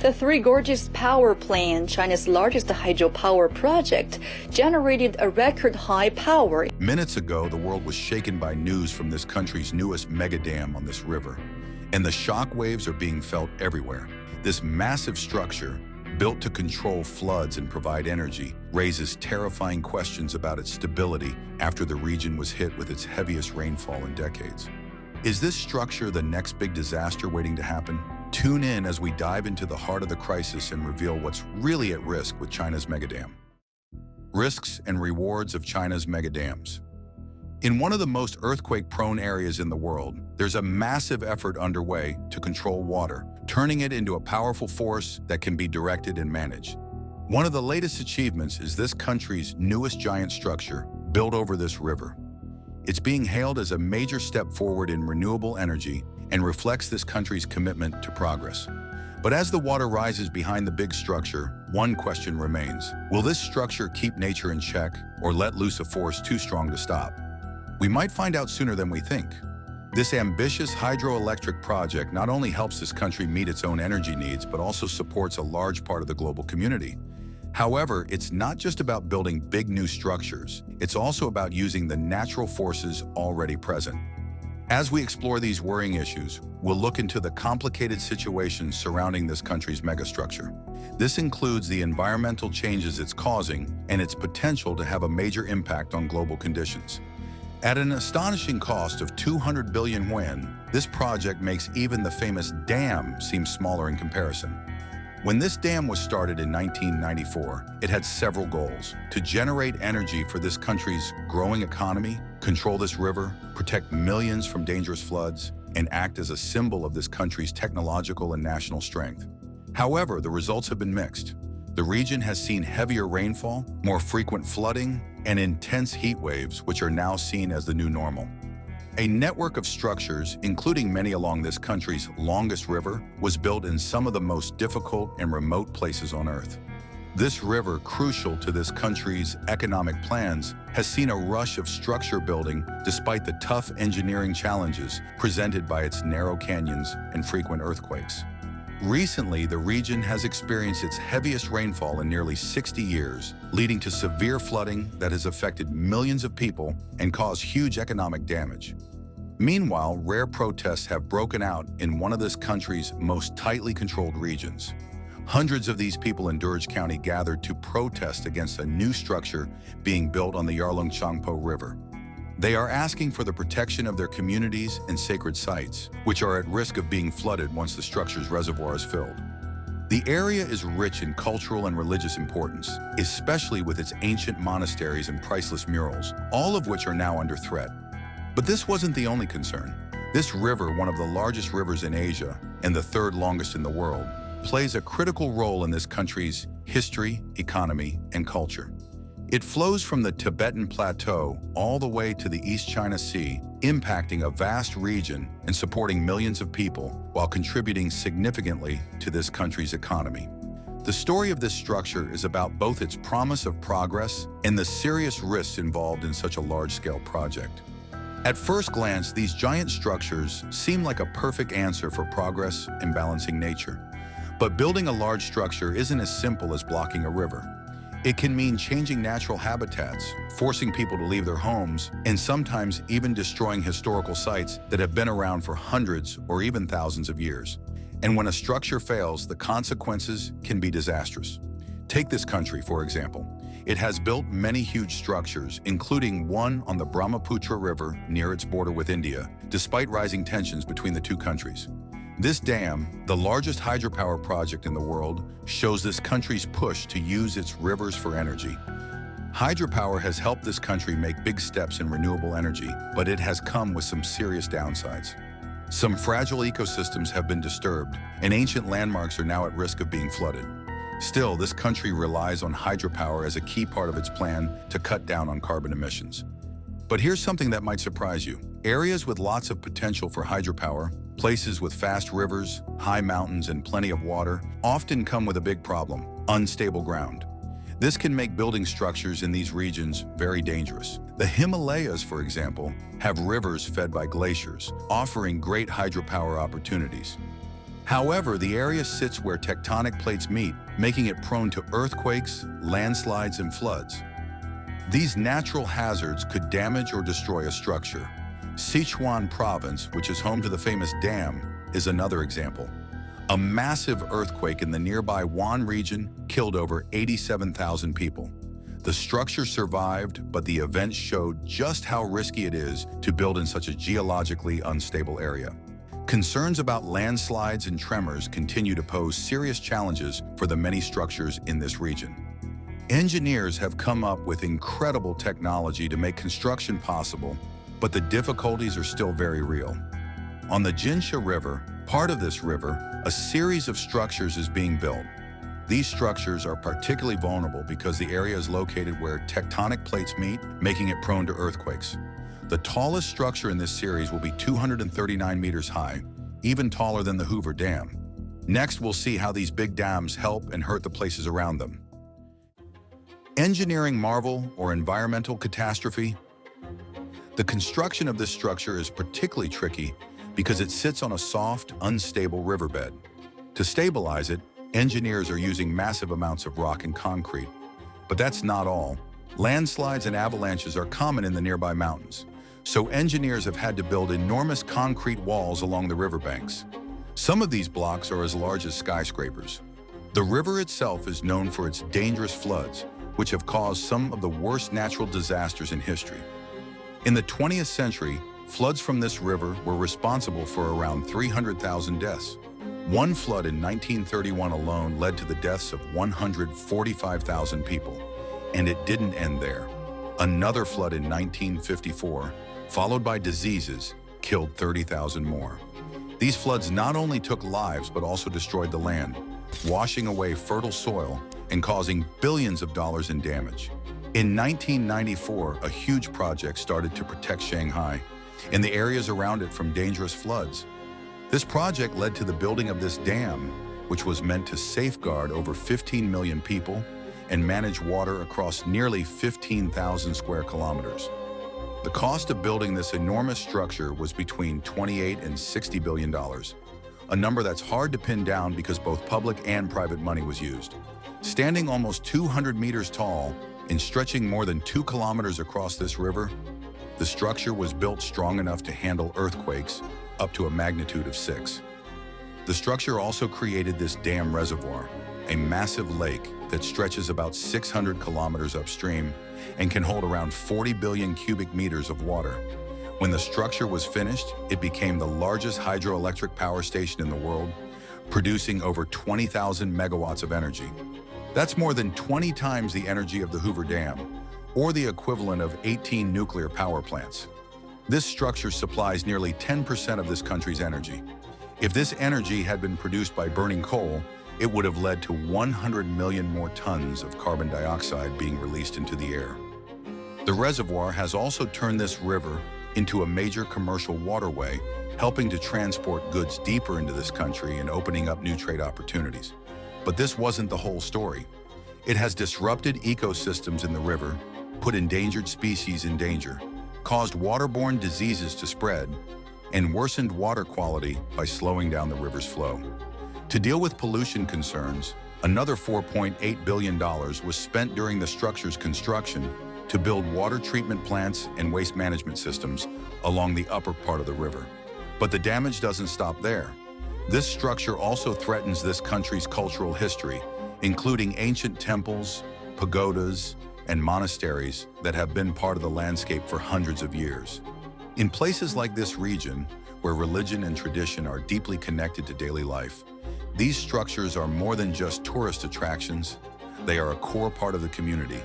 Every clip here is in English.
The Three Gorges power plant, China's largest hydropower project, generated a record high power. Minutes ago, the world was shaken by news from this country's newest mega dam on this river. And the shock waves are being felt everywhere. This massive structure, built to control floods and provide energy, raises terrifying questions about its stability after the region was hit with its heaviest rainfall in decades. Is this structure the next big disaster waiting to happen? Tune in as we dive into the heart of the crisis and reveal what's really at risk with China's megadam. Risks and rewards of China's megadams. In one of the most earthquake-prone areas in the world, there's a massive effort underway to control water, turning it into a powerful force that can be directed and managed. One of the latest achievements is this country's newest giant structure built over this river. It's being hailed as a major step forward in renewable energy and reflects this country's commitment to progress. But as the water rises behind the big structure, one question remains. Will this structure keep nature in check or let loose a force too strong to stop? We might find out sooner than we think. This ambitious hydroelectric project not only helps this country meet its own energy needs, but also supports a large part of the global community. However, it's not just about building big new structures. It's also about using the natural forces already present. As we explore these worrying issues, we'll look into the complicated situations surrounding this country's megastructure. This includes the environmental changes it's causing and its potential to have a major impact on global conditions. At an astonishing cost of 200 billion yuan, this project makes even the famous dam seem smaller in comparison. When this dam was started in 1994, it had several goals: to generate energy for this country's growing economy, control this river, protect millions from dangerous floods, and act as a symbol of this country's technological and national strength. However, the results have been mixed. The region has seen heavier rainfall, more frequent flooding, and intense heat waves, which are now seen as the new normal. A network of structures, including many along this country's longest river, was built in some of the most difficult and remote places on Earth. This river, crucial to this country's economic plans, has seen a rush of structure building despite the tough engineering challenges presented by its narrow canyons and frequent earthquakes. Recently, the region has experienced its heaviest rainfall in nearly 60 years, leading to severe flooding that has affected millions of people and caused huge economic damage. Meanwhile, rare protests have broken out in one of this country's most tightly controlled regions. Hundreds of these people in Durge County gathered to protest against a new structure being built on the Yarlung-Changpo River. They are asking for the protection of their communities and sacred sites, which are at risk of being flooded once the structure's reservoir is filled. The area is rich in cultural and religious importance, especially with its ancient monasteries and priceless murals, all of which are now under threat. But this wasn't the only concern. This river, one of the largest rivers in Asia and the third longest in the world, plays a critical role in this country's history, economy, and culture. It flows from the Tibetan Plateau all the way to the East China Sea, impacting a vast region and supporting millions of people while contributing significantly to this country's economy. The story of this structure is about both its promise of progress and the serious risks involved in such a large-scale project. At first glance, these giant structures seem like a perfect answer for progress and balancing nature. But building a large structure isn't as simple as blocking a river. It can mean changing natural habitats, forcing people to leave their homes, and sometimes even destroying historical sites that have been around for hundreds or even thousands of years. And when a structure fails, the consequences can be disastrous. Take this country, for example. It has built many huge structures, including one on the Brahmaputra River near its border with India, despite rising tensions between the two countries. This dam, the largest hydropower project in the world, shows this country's push to use its rivers for energy. Hydropower has helped this country make big steps in renewable energy, but it has come with some serious downsides. Some fragile ecosystems have been disturbed, and ancient landmarks are now at risk of being flooded. Still, this country relies on hydropower as a key part of its plan to cut down on carbon emissions. But here's something that might surprise you. Areas with lots of potential for hydropower, places with fast rivers, high mountains, and plenty of water, often come with a big problem: unstable ground. This can make building structures in these regions very dangerous. The Himalayas, for example, have rivers fed by glaciers, offering great hydropower opportunities. However, the area sits where tectonic plates meet, making it prone to earthquakes, landslides, and floods. These natural hazards could damage or destroy a structure. Sichuan province, which is home to the famous dam, is another example. A massive earthquake in the nearby Wan region killed over 87,000 people. The structure survived, but the event showed just how risky it is to build in such a geologically unstable area. Concerns about landslides and tremors continue to pose serious challenges for the many structures in this region. Engineers have come up with incredible technology to make construction possible, but the difficulties are still very real. On the Jinsha River, part of this river, a series of structures is being built. These structures are particularly vulnerable because the area is located where tectonic plates meet, making it prone to earthquakes. The tallest structure in this series will be 239 meters high, even taller than the Hoover Dam. Next, we'll see how these big dams help and hurt the places around them. Engineering marvel or environmental catastrophe? The construction of this structure is particularly tricky because it sits on a soft, unstable riverbed. To stabilize it, engineers are using massive amounts of rock and concrete. But that's not all. Landslides and avalanches are common in the nearby mountains, so engineers have had to build enormous concrete walls along the riverbanks. Some of these blocks are as large as skyscrapers. The river itself is known for its dangerous floods, which have caused some of the worst natural disasters in history. In the 20th century, floods from this river were responsible for around 300,000 deaths. One flood in 1931 alone led to the deaths of 145,000 people, and it didn't end there. Another flood in 1954, followed by diseases, killed 30,000 more. These floods not only took lives but also destroyed the land, washing away fertile soil and causing billions of dollars in damage. In 1994, a huge project started to protect Shanghai and the areas around it from dangerous floods. This project led to the building of this dam, which was meant to safeguard over 15 million people and manage water across nearly 15,000 square kilometers. The cost of building this enormous structure was between $28 and $60 billion, a number that's hard to pin down because both public and private money was used. Standing almost 200 meters tall and stretching more than 2 kilometers across this river, the structure was built strong enough to handle earthquakes up to a magnitude of 6. The structure also created this dam reservoir, a massive lake that stretches about 600 kilometers upstream and can hold around 40 billion cubic meters of water. When the structure was finished, it became the largest hydroelectric power station in the world, producing over 20,000 megawatts of energy. That's more than 20 times the energy of the Hoover Dam, or the equivalent of 18 nuclear power plants. This structure supplies nearly 10% of this country's energy. If this energy had been produced by burning coal, it would have led to 100 million more tons of carbon dioxide being released into the air. The reservoir has also turned this river into a major commercial waterway, helping to transport goods deeper into this country and opening up new trade opportunities. But this wasn't the whole story. It has disrupted ecosystems in the river, put endangered species in danger, caused waterborne diseases to spread, and worsened water quality by slowing down the river's flow. To deal with pollution concerns, another $4.8 billion was spent during the structure's construction to build water treatment plants and waste management systems along the upper part of the river. But the damage doesn't stop there. This structure also threatens this country's cultural history, including ancient temples, pagodas, and monasteries that have been part of the landscape for hundreds of years. In places like this region, where religion and tradition are deeply connected to daily life, these structures are more than just tourist attractions. They are a core part of the community.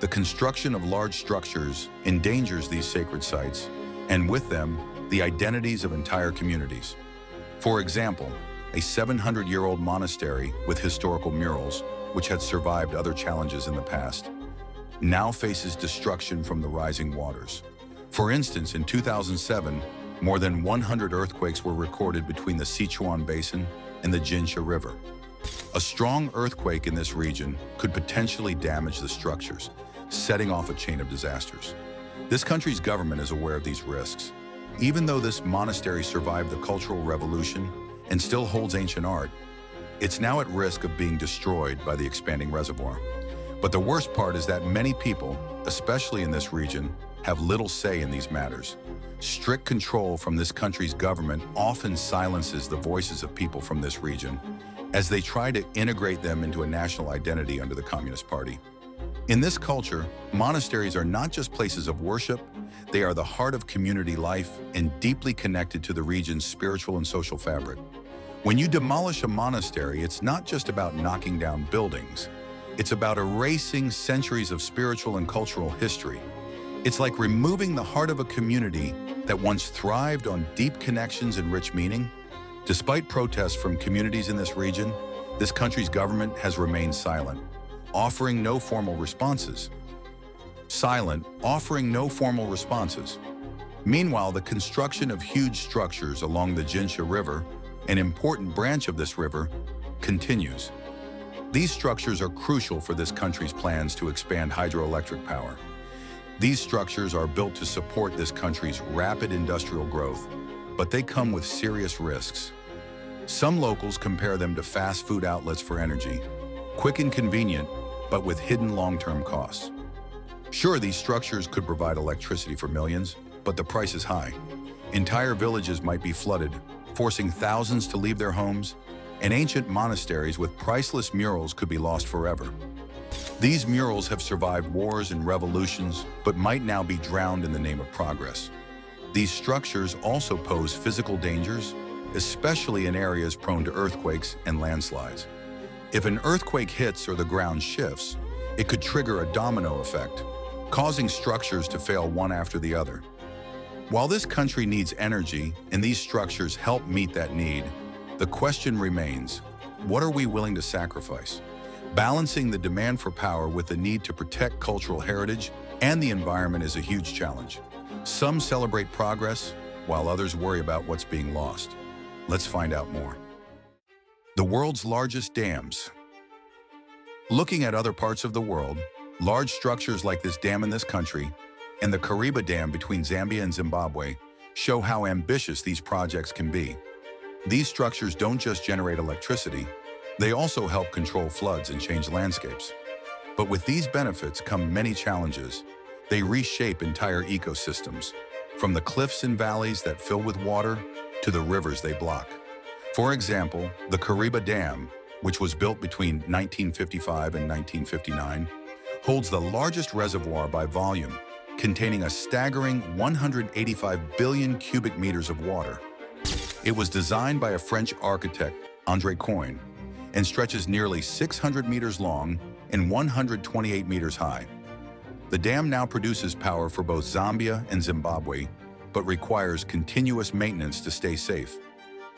The construction of large structures endangers these sacred sites, and with them, the identities of entire communities. For example, a 700-year-old monastery with historical murals, which had survived other challenges in the past, now faces destruction from the rising waters. For instance, in 2007, more than 100 earthquakes were recorded between the Sichuan Basin and the Jinsha River. A strong earthquake in this region could potentially damage the structures, setting off a chain of disasters. This country's government is aware of these risks. Even though this monastery survived the Cultural Revolution, and still holds ancient art, it's now at risk of being destroyed by the expanding reservoir. But the worst part is that many people, especially in this region, have little say in these matters. Strict control from this country's government often silences the voices of people from this region as they try to integrate them into a national identity under the Communist Party. In this culture, monasteries are not just places of worship, they are the heart of community life and deeply connected to the region's spiritual and social fabric. When you demolish a monastery, it's not just about knocking down buildings. It's about erasing centuries of spiritual and cultural history. It's like removing the heart of a community that once thrived on deep connections and rich meaning. Despite protests from communities in this region, this country's government has remained silent, offering no formal responses. Meanwhile, the construction of huge structures along the Jinsha River, an important branch of this river, continues. These structures are crucial for this country's plans to expand hydroelectric power. These structures are built to support this country's rapid industrial growth, but they come with serious risks. Some locals compare them to fast food outlets for energy, quick and convenient, but with hidden long-term costs. Sure, these structures could provide electricity for millions, but the price is high. Entire villages might be flooded, forcing thousands to leave their homes, and ancient monasteries with priceless murals could be lost forever. These murals have survived wars and revolutions, but might now be drowned in the name of progress. These structures also pose physical dangers, especially in areas prone to earthquakes and landslides. If an earthquake hits or the ground shifts, it could trigger a domino effect, causing structures to fail one after the other. While this country needs energy and these structures help meet that need, the question remains, what are we willing to sacrifice? Balancing the demand for power with the need to protect cultural heritage and the environment is a huge challenge. Some celebrate progress, while others worry about what's being lost. Let's find out more. The world's largest dams. Looking at other parts of the world, large structures like this dam in this country and the Kariba Dam between Zambia and Zimbabwe show how ambitious these projects can be. These structures don't just generate electricity, they also help control floods and change landscapes. But with these benefits come many challenges. They reshape entire ecosystems, from the cliffs and valleys that fill with water to the rivers they block. For example, the Kariba Dam, which was built between 1955 and 1959, holds the largest reservoir by volume, containing a staggering 185 billion cubic meters of water. It was designed by a French architect, André Coin, and stretches nearly 600 meters long and 128 meters high. The dam now produces power for both Zambia and Zimbabwe, but requires continuous maintenance to stay safe.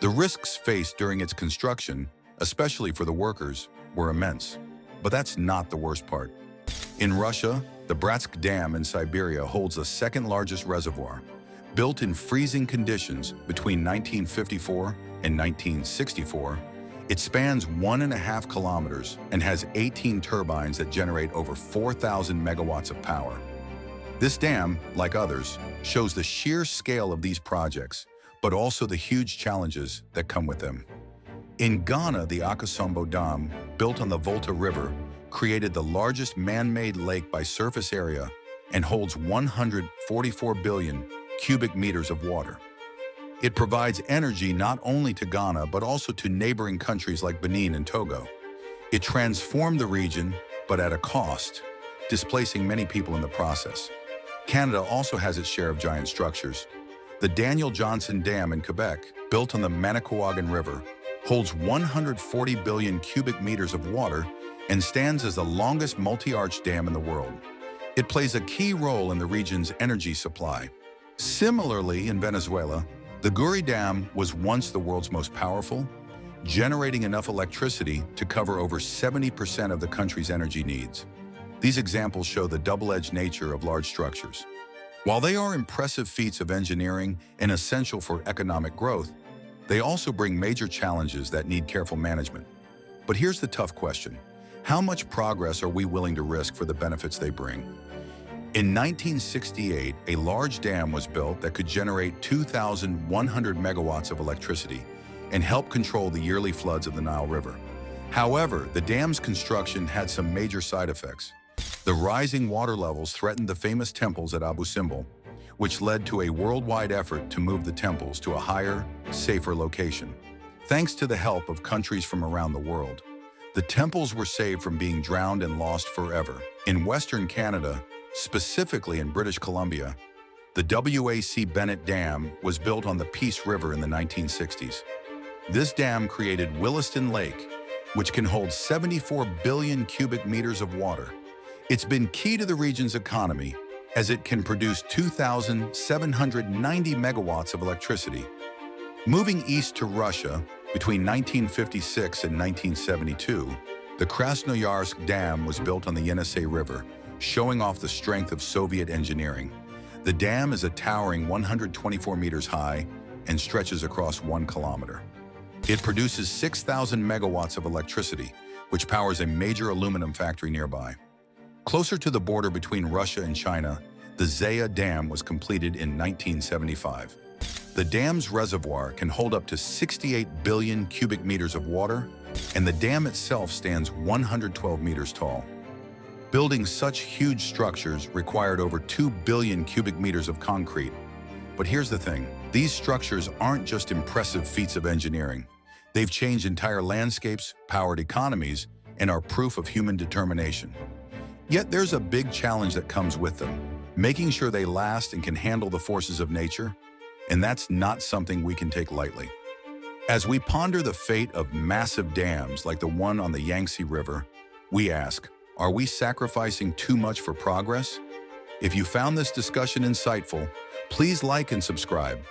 The risks faced during its construction, especially for the workers, were immense. But that's not the worst part. In Russia, the Bratsk Dam in Siberia holds the second largest reservoir. Built in freezing conditions between 1954 and 1964, it spans 1.5 kilometers and has 18 turbines that generate over 4,000 megawatts of power. This dam, like others, shows the sheer scale of these projects, but also the huge challenges that come with them. In Ghana, the Akosombo Dam, built on the Volta River, created the largest man-made lake by surface area and holds 144 billion cubic meters of water. It provides energy not only to Ghana, but also to neighboring countries like Benin and Togo. It transformed the region, but at a cost, displacing many people in the process. Canada also has its share of giant structures. The Daniel Johnson Dam in Quebec, built on the Manicouagan River, holds 140 billion cubic meters of water and stands as the longest multi-arch dam in the world. It plays a key role in the region's energy supply. Similarly, in Venezuela, the Guri Dam was once the world's most powerful, generating enough electricity to cover over 70% of the country's energy needs. These examples show the double-edged nature of large structures. While they are impressive feats of engineering and essential for economic growth, they also bring major challenges that need careful management. But here's the tough question. How much progress are we willing to risk for the benefits they bring? In 1968, a large dam was built that could generate 2,100 megawatts of electricity, and help control the yearly floods of the Nile River. However, the dam's construction had some major side effects. The rising water levels threatened the famous temples at Abu Simbel, which led to a worldwide effort to move the temples to a higher, safer location. Thanks to the help of countries from around the world, the temples were saved from being drowned and lost forever. In Western Canada, specifically in British Columbia, the W.A.C. Bennett Dam was built on the Peace River in the 1960s. This dam created Williston Lake, which can hold 74 billion cubic meters of water. It's been key to the region's economy as it can produce 2,790 megawatts of electricity. Moving east to Russia, between 1956 and 1972, the Krasnoyarsk Dam was built on the Yenisei River, showing off the strength of Soviet engineering. The dam is a towering 124 meters high and stretches across 1 kilometer. It produces 6,000 megawatts of electricity, which powers a major aluminum factory nearby. Closer to the border between Russia and China, the Zaya Dam was completed in 1975. The dam's reservoir can hold up to 68 billion cubic meters of water, and the dam itself stands 112 meters tall. Building such huge structures required over 2 billion cubic meters of concrete. But here's the thing, these structures aren't just impressive feats of engineering. They've changed entire landscapes, powered economies, and are proof of human determination. Yet there's a big challenge that comes with them, making sure they last and can handle the forces of nature. And that's not something we can take lightly. As we ponder the fate of massive dams like the one on the Yangtze River, we ask, are we sacrificing too much for progress? If you found this discussion insightful, please like and subscribe.